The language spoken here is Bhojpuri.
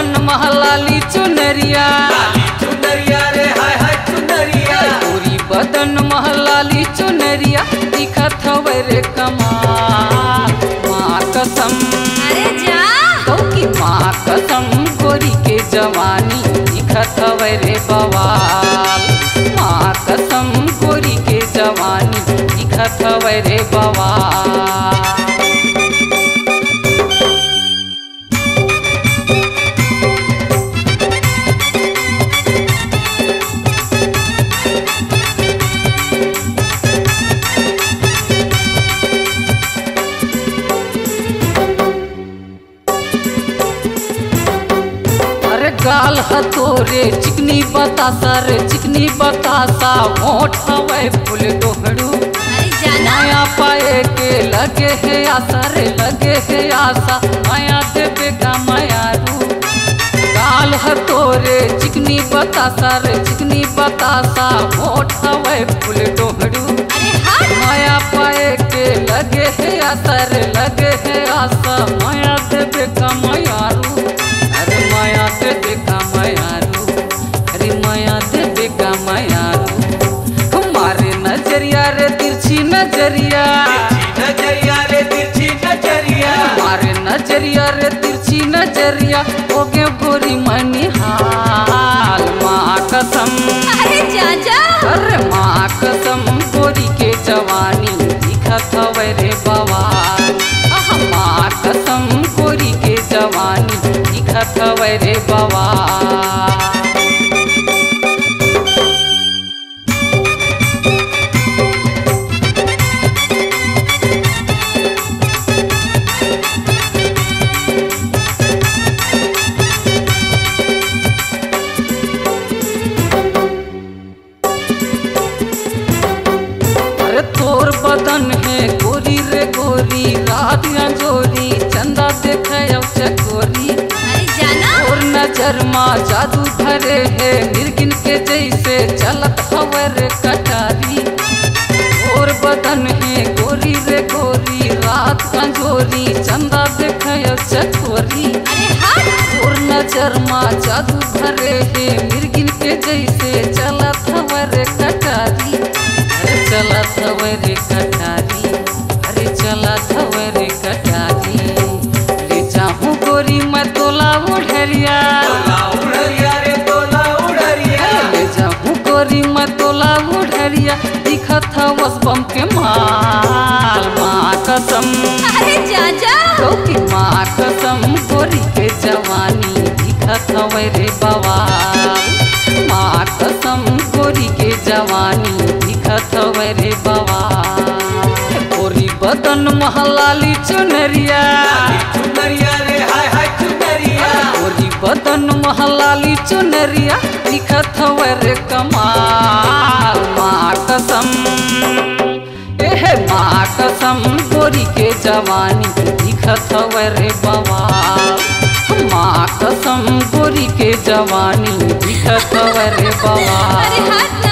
बदन महलाली चुनरिया, लाली चुनरिया रे हाय हाय चुनरिया। गोरी बदन महलाली चुनरिया दिखत हवे रे कमाल। माँ कसम, अरे जा की माँ कसम गोरी के जवानी दिखत हवे रे बवाल। माँ कसम गोरी के जवानी दिखत हवे रे बवाल। गाल हथोरे चिकनी बतासा रे चिकनी बतासा, मोट हवे फूल दोहड़ू। अरे जाना माया पाए के लगे है आशा रे लगे है आशा, माया देवे का मायारू। गाल हथोरे चिकनी बतासा रे चिकनी बतासा, मोट हवे फूल दोहड़ू। अरे हट माया पाए के लगे है आशा रे लगे है आशा, माया देवे का मायारू। अरे माया देवे का मायारू, अरे माया देवे का मायारू। हमारे नजरिया रे तिरछी नजरिया, तिरछी नजरिया रे तिरछी नजरिया। हमारे नजरिया रे तिरछी नजरिया, हो गए गोरी मनिहाल। माँ कसम, अरे जा जा अरे माँ कसम गोरी के जवानी दिखत हवे रे बवाल। माँ कसम गोरी के जवानी दिखत हवे रे बवाल। अरे तोर बदन है गोरी रे गोरी, रात अंजोरी चंदा देखे अब चकोरी। अरे जाना और नजर माँ जादू भरे है, मिर्गिन के जैसे चलत हवे रे कटारी। और बदन है गोरी रे गोरी, रात अंजोरी चंदा देखे अब चकोरी। अरे हट और नजर माँ जादू भरे है, मिर्गिन के जैसे चलत हवे रे कटारी। अरे चलत हवे रे कटारी, अरे चलत हवे रे कटारी। ले जाऊं गोरी मैं तोला उड़रिया, तोला उड़रिया रे तोला उड़रिया। ले जाऊं गोरी मैं तोला उड़रिया, दिखत हवस बम के माल। माँ कसम, अरे जा जा की माँ कसम गोरी के जवानी दिखत हवे रे बवाल। माँ कसम गोरी के जवानी दिखत हवे रे बवाल। गोरी बदन महलाली चुनरिया, लाली चुनरिया रे हाय हाय चुनरिया। गोरी बदन महलाली चुनरिया दिखत हवे रे कमाल। माँ कसम, एहे माँ कसम गोरी के जवानी दिखत हवे रे बवाल। माँ कसम गोरी के जवानी दिखत हवे रे बवाल। अरे हट ना